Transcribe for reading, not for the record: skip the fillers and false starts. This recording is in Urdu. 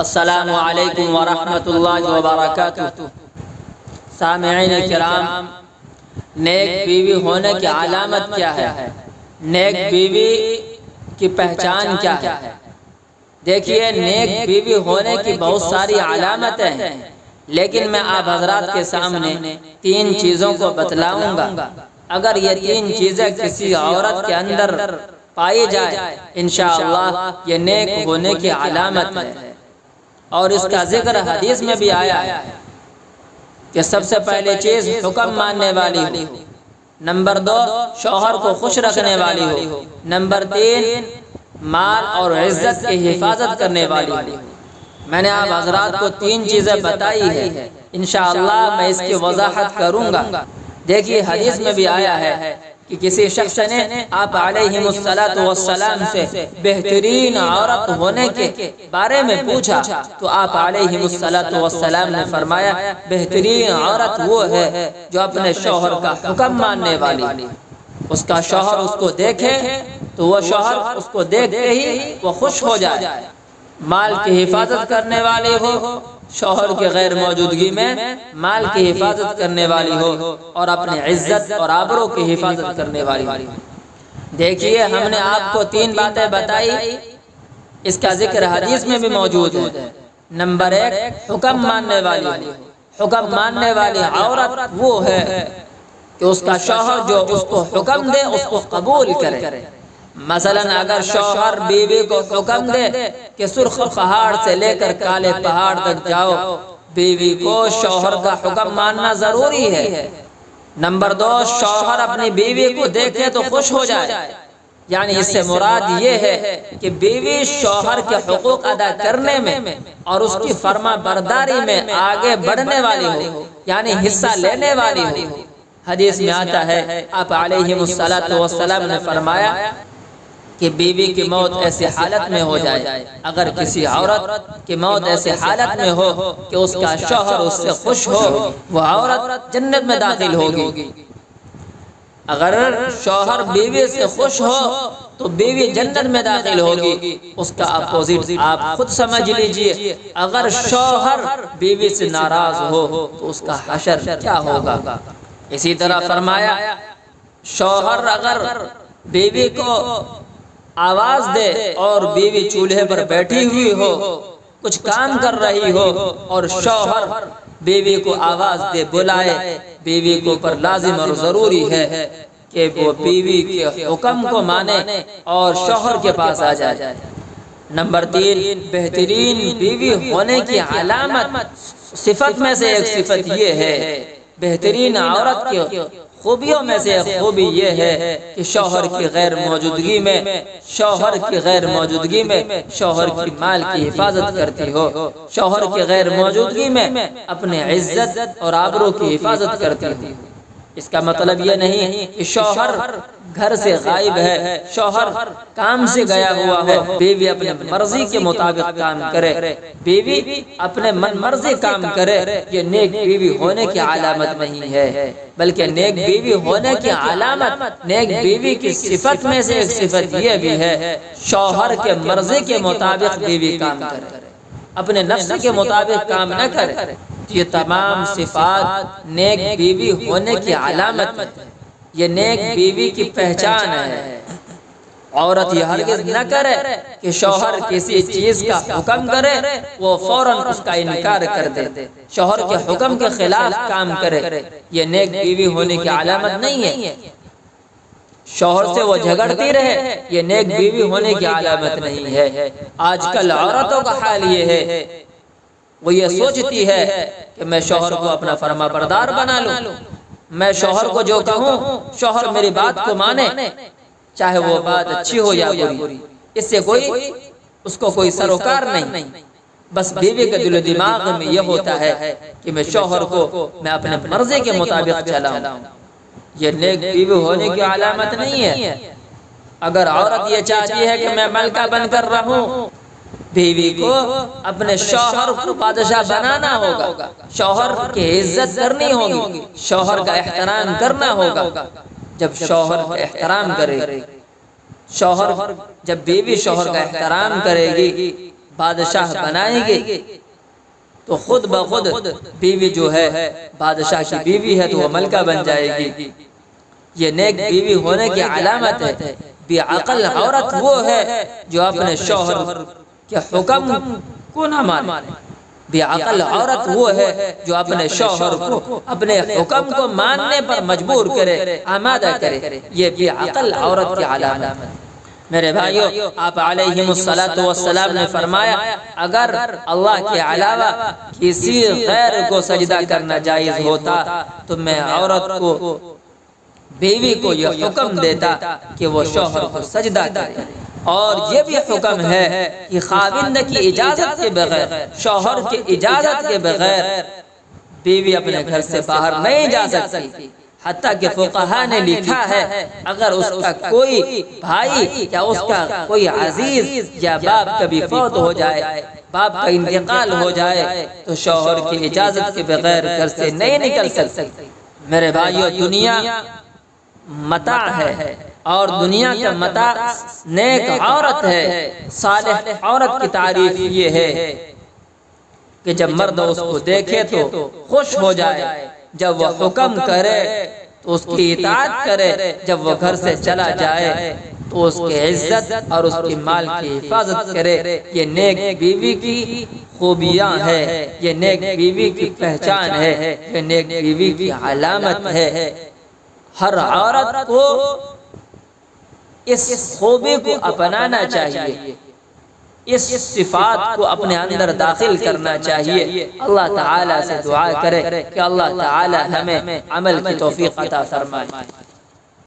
السلام علیکم ورحمۃ اللہ وبرکاتہ۔ سامعین کرام، نیک بیوی ہونے کی علامت کیا ہے؟ نیک بیوی کی پہچان کیا ہے؟ دیکھیے، نیک بیوی ہونے کی بہت ساری علامتیں ہیں، لیکن میں آپ حضرات کے سامنے 3 چیزوں کو بتلاؤں گا۔ اگر یہ 3 چیزیں کسی عورت کے اندر پائی جائے، انشاءاللہ یہ نیک ہونے کی علامت ہے۔ اور اس کا ذکر حدیث میں بھی آیا ہے کہ سب سے پہلی چیز حکم ماننے والی ہو، نمبر 2 شوہر کو خوش رکھنے والی ہو، نمبر 3 مال اور عزت کی حفاظت کرنے والی ہو۔ میں نے آپ حضرات کو 3 چیزیں بتائی ہے، انشاءاللہ میں اس کی وضاحت کروں گا۔ دیکھیے، حدیث میں بھی آیا ہے کہ کسی شخص نے آپ علیہ السلام سے بہترین عورت ہونے کے بارے میں پوچھا، تو آپ علیہ السلام نے فرمایا بہترین عورت وہ ہے جو اپنے شوہر کا حکم ماننے والی، اس کا شوہر اس کو دیکھے تو وہ شوہر اس کو دیکھتے ہی وہ خوش ہو جائے، مال کی حفاظت کرنے والی ہو، شوہر کی غیر موجودگی میں مال کی حفاظت کرنے والی ہو، اور اپنے عزت اور آبرو کی حفاظت کرنے والی ہو۔ دیکھیے، ہم نے آپ کو 3 باتیں بتائی، اس کا ذکر حدیث میں بھی موجود ہے۔ نمبر 1 حکم ماننے والی ہو۔ حکم ماننے والی عورت وہ ہے کہ اس کا شوہر جو اس کو حکم دے اس کو قبول کرے۔ مثلا اگر شوہر بیوی کو حکم دے کہ سرخ پہاڑ سے لے کر کالے پہاڑ تک جاؤ، بیوی کو شوہر کا حکم ماننا ضروری ہے۔ نمبر 2 شوہر اپنی بیوی کو دیکھے تو خوش ہو جائے، یعنی اس سے مراد یہ ہے کہ بیوی شوہر کے حقوق ادا کرنے میں اور اس کی فرما برداری میں آگے بڑھنے والی ہو، یعنی حصہ لینے والی ہو۔ حدیث میں آتا ہے، آپ علیہ السلام نے فرمایا کہ بیوی کی موت ایسی حالت میں ہو جائے، اگر کسی عورت کی موت ایسی حالت میں ہو کہ اس کا شوہر اس سے خوش ہو، وہ عورت جنت میں داخل ہوگی۔ اگر شوہر بیوی سے خوش ہو تو بیوی جنت میں داخل ہوگی۔ اس کا اپوزٹ آپ خود سمجھ لیجئے، اگر شوہر بیوی سے ناراض ہو تو اس کا حشر کیا ہوگا۔ اسی طرح فرمایا، شوہر اگر بیوی کو آواز دے اور بیوی چولہے پر بیٹھی ہوئی ہو، کچھ کام کر رہی ہو، اور شوہر بیوی کو آواز دے بلائے، بیوی کو پر لازم اور ضروری ہے کہ وہ بیوی کے حکم کو مانے اور شوہر کے پاس آ جائے۔ نمبر 3 بہترین بیوی ہونے کی علامت، صفت میں سے ایک صفت یہ ہے، بہترین عورت کی خوبیوں میں سے ایک خوبی یہ ہے کہ شوہر کی غیر موجودگی میں شوہر کی مال کی حفاظت کرتی ہو، شوہر کی غیر موجودگی میں اپنے عزت اور آبرو کی حفاظت کرتی ہو۔ اس کا مطلب یہ نہیں کہ شوہر گھر سے غائب ہے، شوہر کام سے گیا ہوا ہو، بیوی اپنے مرضی کے مطابق کام کرے، بیوی اپنے من مرضی کام کرے، یہ نیک بیوی ہونے کی علامت نہیں ہے، بلکہ نیک بیوی ہونے کی علامت، نیک بیوی کی صفت میں سے ایک صفت یہ بھی ہے، شوہر کے مرضی کے مطابق بیوی کام کرے، اپنے نفس کے مطابق کام نہ کرے۔ یہ تمام صفات نیک بیوی ہونے کی علامت ہے، یہ نیک بیوی کی پہچان ہے۔ عورت یہ ہرگز نہ کرے کہ شوہر کسی چیز کا حکم کرے وہ فوراً اس کا انکار کر دے، شوہر کے حکم کے خلاف کام کرے، یہ نیک بیوی ہونے کی علامت نہیں ہے۔ شوہر سے وہ جھگڑتی رہے، یہ نیک بیوی ہونے کی علامت نہیں ہے۔ آج کل عورتوں کا حال یہ ہے، وہ یہ سوچتی ہے کہ میں شوہر کو اپنا فرما بردار بنا لوں، میں شوہر کو جو کہوں شوہر میری بات کو مانے، چاہے وہ بات اچھی ہو یا بری، اس سے اس کو کوئی سروکار نہیں۔ بس بیوی کے دل و دماغ میں یہ ہوتا ہے کہ میں شوہر کو میں اپنے مرضی کے مطابق چلاؤں، یہ نیک بیوی ہونے کی علامت نہیں ہے۔ اگر عورت یہ چاہتی ہے کہ میں ملکہ بن کر رہوں، بیوی کو اپنے شوہر کو بادشاہ بنانا ہوگا، شوہر کی عزت کرنی ہوگی، شوہر کا احترام کرنا ہوگا۔ جب شوہر کا احترام کرے، جب بیوی شوہر کا احترام کرے گی بادشاہ بنائیں گے تو خود بخود بیوی جو ہے بادشاہ کی بیوی ہے تو وہ ملکہ بن جائے گی۔ یہ نیک بیوی ہونے کی علامت ہے۔ بے عقل عورت وہ ہے جو اپنے شوہر کے حکم کو نہ مانے۔ بے عقل عورت وہ ہے جو اپنے شوہر کو اپنے حکم کو ماننے پر مجبور کرے، آمادہ کرے۔ یہ بے عقل عورت کی علامت ہے۔ میرے بھائیو، آپ علیہ السلام نے فرمایا اگر اللہ کے علاوہ کسی غیر کو سجدہ کرنا جائز ہوتا تو میں عورت کو، بیوی کو یہ حکم دیتا کہ وہ شوہر کو سجدہ کرے۔ اور یہ بھی حکم ہے کہ خاوند کی اجازت کے بغیر، شوہر کی اجازت کے بغیر بیوی اپنے گھر سے باہر نہیں جا سکتی۔ حتیٰ کہ فقہاء نے لکھا ہے اگر اس کا کوئی بھائی یا اس کا کوئی عزیز یا باپ کبھی فوت ہو جائے، باپ کا انتقال ہو جائے تو شوہر کی اجازت کے بغیر گھر سے نہیں نکل سکتی۔ میرے بھائیو، دنیا متاع ہے اور دنیا کا متاع نیک عورت ہے۔ صالح عورت کی تعریف یہ ہے کہ جب مرد اس کو دیکھے تو خوش ہو جائے، جب وہ حکم کرے تو اس کی اطاعت کرے، جب وہ گھر سے چلا جائے تو اس کی عزت اور اس کی مال کی حفاظت کرے۔ یہ نیک بیوی کی خوبیاں ہے، یہ نیک بیوی کی پہچان ہے، یہ نیک بیوی کی علامت ہے۔ ہر عورت کو اس خوبی کو اپنانا چاہیے، اس صفات کو اپنے اندر داخل کرنا چاہیے۔ اللہ تعالیٰ سے دعا کرے کہ اللہ تعالیٰ ہمیں عمل کی توفیق عطا فرمائے۔